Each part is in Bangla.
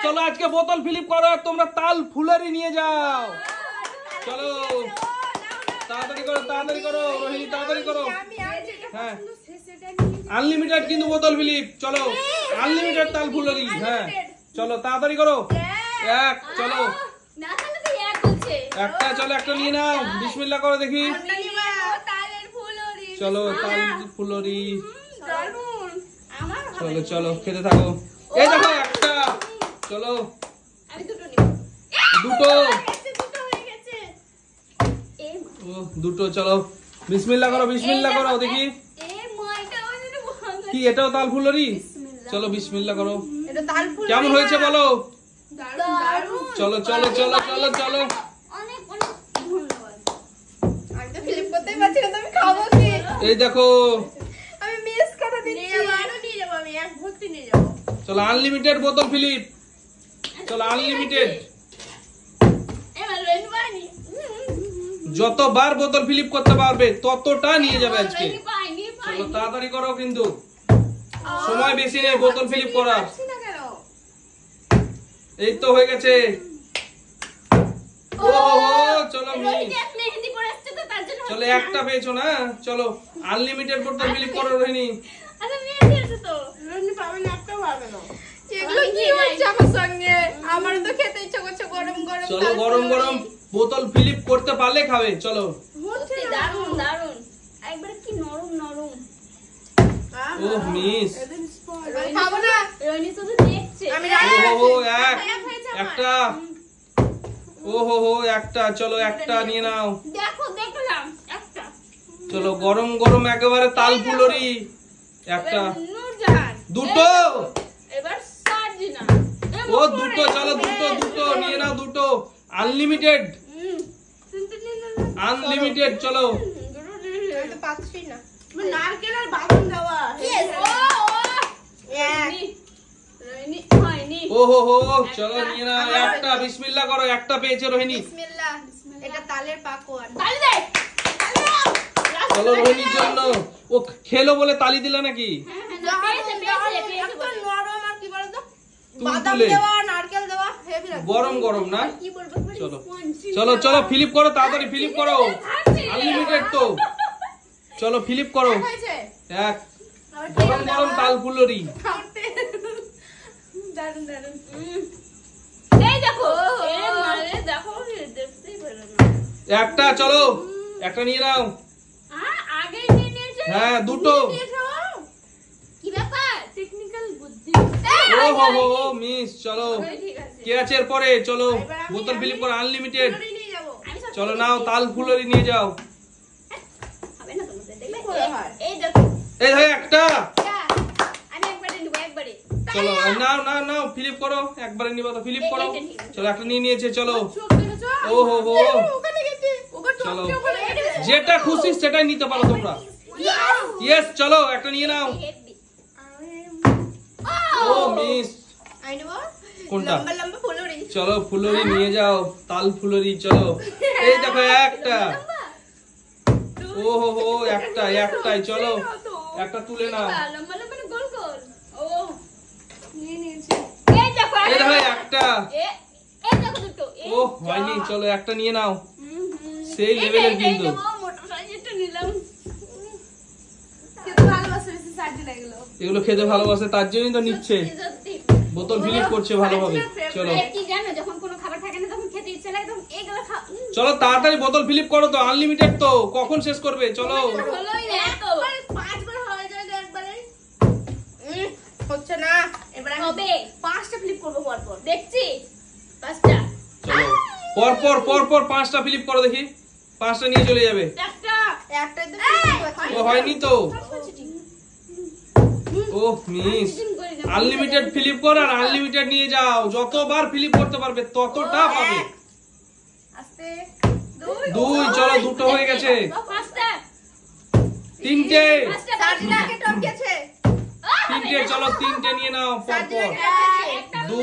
চলো আজকে বোতল ফিলিপ করো, তোমরা তাল ফুলারি নিয়ে যাও। চলো তাড়াতাড়ি করো রোহিণী, তাড়াতাড়ি করো। হ্যাঁ আনলিমিটেড কিন্তু বোতল ফিলিপ। চলো আনলিমিটেড তাল ফুলারি। হ্যাঁ চলো তাড়াতাড়ি করো। এক চলো একটা, চলো একটা নিয়ে নাও। বিসমিল্লাহ করো দেখি। চলো তাল ফুলরি। চলো চলো খেতে থাকো। এই দেখো একটা। চলো দুটো। ও দুটো। চলো বিসমিল্লাহ করো, বিসমিল্লাহ করো দেখি। কি এটাও তাল ফুলরি? চলো বিসমিল্লাহ করো। কেমন হয়েছে বলো? চলো চলো চলো চলো চলো। এই দেখো চলো আনলিমিটেড বোতল ফিলিপ। চলো আনলিমিটেড, যতবার বোতল ফিলিপ করতে পারবে ততটা নিয়ে যাবে আজকে। চলো তাড়াতাড়ি করো কিন্তু সময় বেশি নেই বোতল ফিলিপ করার। এই তো হয়ে গেছে। চলো চলো একটা পেয়েছো না? চলো আনলিমিটেড বোতল ফিলিপ করো রোহিণী। চলো গরম গরম বোতল ফিলিপ করতে পারলে খাবে। চলো ও মিস একটা। ও হো একটা। চলো একটা নিয়ে নাও। চলো গরম গরম একেবারে তাল ফুলরি। একটা দুটো। ও দুটো। চলো দুটো দুটো নিয়ে নাও। দুটো আনলিমিটেড আনলিমিটেড। চলো ও হো হো। চলো নিয়ে নাও একটা। বিসমিল্লাহ করো। একটা পেয়েছে রোহিণী। চলো রোহিণীর জন্য। ও খেলো বলে তালি দিলা নাকি? গরম গরম না? চলো চলো চলো ফিলিপ করো তাড়াতাড়ি। ফিলিপ করো আনলিমিটেড তো। চলো ফিলিপ করো। এক গরম গরম তাল ফুলরি। একটা। চলো একটা নিয়ে নাও। হ্যাঁ দুটো। ও হো হো মিস। চলো কে আছে এরপরে? চলো বোতল ফিলিপ করো আনলিমিটেড। চলো নাও তাল ফুলরি নিয়ে যাও। এই ভাই একটা। চলো নাও নাও নাও ফিলিপ করো। একবারে নিবা তো ফিলিপ করো। চলো একটা নিয়ে নিয়েছে। চলো ও হো হো। চলো যেটা খুশি সেটাই নিতে পারো তোমরা। ইয়েস চলো একটা নিয়ে নাও। ও মিস কোনটা? চলো ফুলরি নিয়ে যাও তাল ফুলরি। চলো এই দেখো একটা। ও হো হো একটা। একটাই। চলো একটা তুলে নাও। এই দেখো একটা। ও হয়নি। চলো একটা নিয়ে নাও। সেই লেভেলের কিন্তু এগুলো খেতে ভালোবাসে তার জন্যই তো নিচ্ছে। বোতল ফিলিপ করছে ভালোভাবে। চলো চলো তাড়াতাড়ি বোতল ফিলিপ করো তো। আনলিমিটেড তো কখন শেষ করবে? চলো হচ্ছে না। এবারে হবে 5টা ফ্লিপ করব পরপর। দেখছি 5টা। চলো পরপর পরপর 5টা ফ্লিপ করো দেখি। 5টা নিয়ে চলে যাবে। একটাই তো হয়নি তো। ও মিস আনলিমিটেড ফিলিপ করো আর আনলিমিটেড নিয়ে যাও। যতবার ফিলিপ করতে পারবে ততটা পাবে। আস্তে দুই। চলো দুটো হয়ে গেছে। তিনটে। তিনটে। চলো তিনটে নিয়ে নাও পরপর। 2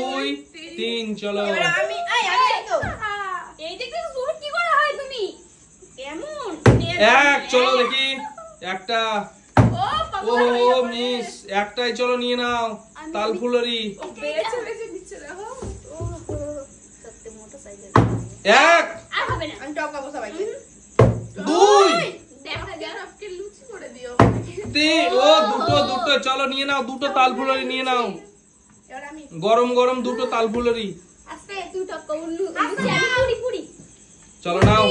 3। চলো এক। চলো দেখি একটা। ও মিস একটাই। চলো নিয়ে নাও তাল ফুলরি। এক আর হবে না। আমি টপকাবো সবাইকে। 2 দেখা যাক আপকে লুচি করে দিও। 3 ও দুটো চলো নিয়ে নাও, দুটো তাল ফুলরি নিয়ে নাও। এবার আমি গরম গরম দুটো তাল ফুলরি। আস্তে তুই টপকা লুচি আমি পুরি চলো নাও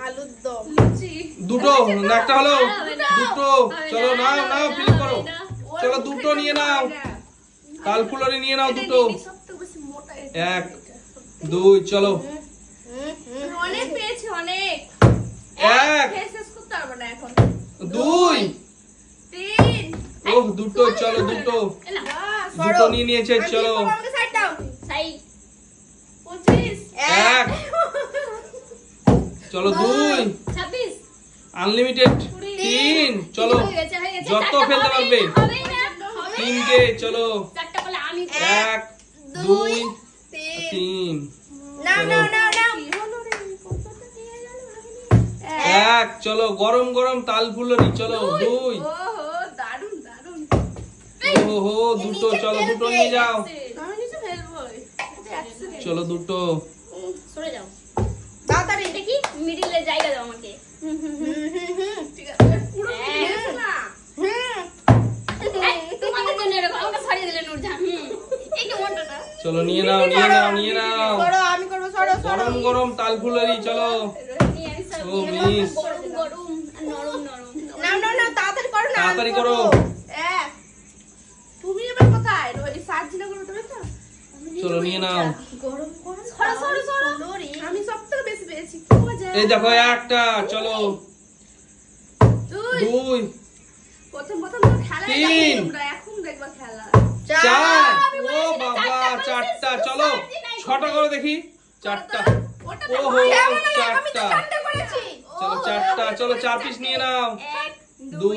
আলুর দম। লুচি দুটো, একটা হলো দুটো। চলো নাও নাও ফিল করো। চলো দুটো নিয়ে নাও, তাল ফুলরি নিয়ে নাও দুটো। সবথেকে বেশি মোটা 1 2 চলো। অনেক পেয়েছি অনেক। 1 শেষ করতে পারবো না এখন। 2 3 ওহ দুটো চলো দুটো। দুটো নিয়ে নিয়েছে চলো। আমাকে সাইড দাও। সাই 25 1 চলো 2 26 আনলিমিটেড 3 চলো হয়ে গেছে যত ফেলতে পারবে। হবে না হবে 3কে চলো। চারটা বলে আমি 1 2 3 নাও নাও নাও নাও। 1 চলো গরম গরম তাল ফুলরি চলো। 2 ওহো দারুন দারুন। ওহো দুটো চলো দুটো নিয়ে যাও। আমি নিচে ফেলবো। চলো দুটো। সরে যাও তাড়াতাড়ি। এটা কি মিডলে জায়গা দাও আমাকে। ঠিক আছে। পুরো খেয়েছো না। তোমাদের জন্য এরকম আমাকে ছাড়িয়ে দিলে নূরজাহান। এই কেমনটা না। চলো নিয়ে নাও নিয়ে নাও নিয়ে নাও। করো আমি করবো। সরো সরো। গরম গরম তাল ফুলরি চলো। রোহিণী আমি সব ও মিস। গরম গরম আর নরম নরম। নাও নাও নাও তাড়াতাড়ি করো না। তাড়াতাড়ি করো। তুমি এবার কোথায়? ওই সার্জিনা করো তুমি তো। চলো নিয়ে নাও। গরম গরম। সরো সরো সরো। আমি সবথেকে বেশি পেয়েছি। কি মজা। এই দেখো একটা চলো। 2 প্রথম তো খেলা তিন। তোমরা এখন দেখবা খেলা। 4 ও বাবা চারটা চলো। 6টা করে দেখি। 4টা ওহো 4টা চলো 4টা চলো 4 পিস নিয়ে নাও। 2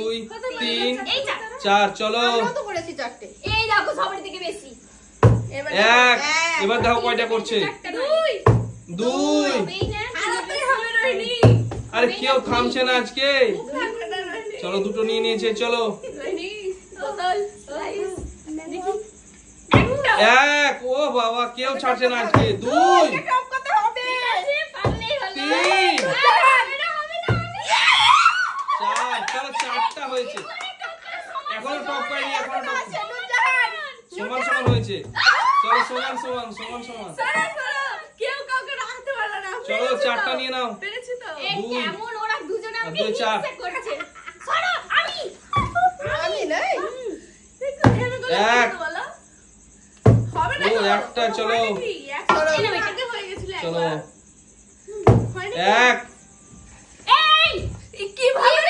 3 এই যা 4 চলো। আমিও তো করেছি চারটে। এই দেখো সবার থেকে বেশি। এবার 1 এবার দেখো কয়টা করছে। 2 এই না হাতে হবে রোহিণী। আরে কেউ থামছে না আজকে। চলো দুটো নিয়ে নিয়েছে চলো। রোহিণী বোতল রাইস দেখি 1 ও বাবা কেউ ছাড়ছে না আজকে। 2 টপ করতে হবে। পারলেই হলো। 3 হবে না হবে না। 4 চলো 4টা হয়েছে। এখনো টপ করেনি এখনো টপ সমান সমান হয়েছে। চলো সমান সমান সমান সমান। কেউ কাউকে রাখতে পারলো না। চলো 4টা নিয়ে নাও। পেরেছি তো। এই 2 কেমন ওরা দুজনে আর আমাকে 2 4 হিংসে করছে। সরো আমি আমি নাই। একটু ভেবে করে এক। বলো। হবে না ও তো? একটা চলো। চলো। এই নাও, এটা হয়ে গেছিল চলো একবার। হয়নি? 1 এই কিভাবে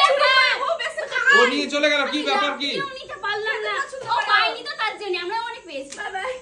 ও বেশি ও নিয়ে চলে গেল কি ব্যাপার কি? কেউ নিতে পারলাম না। ও পাইনি তো তার জন্য আমরা অনেক পেয়েছি। Bye bye.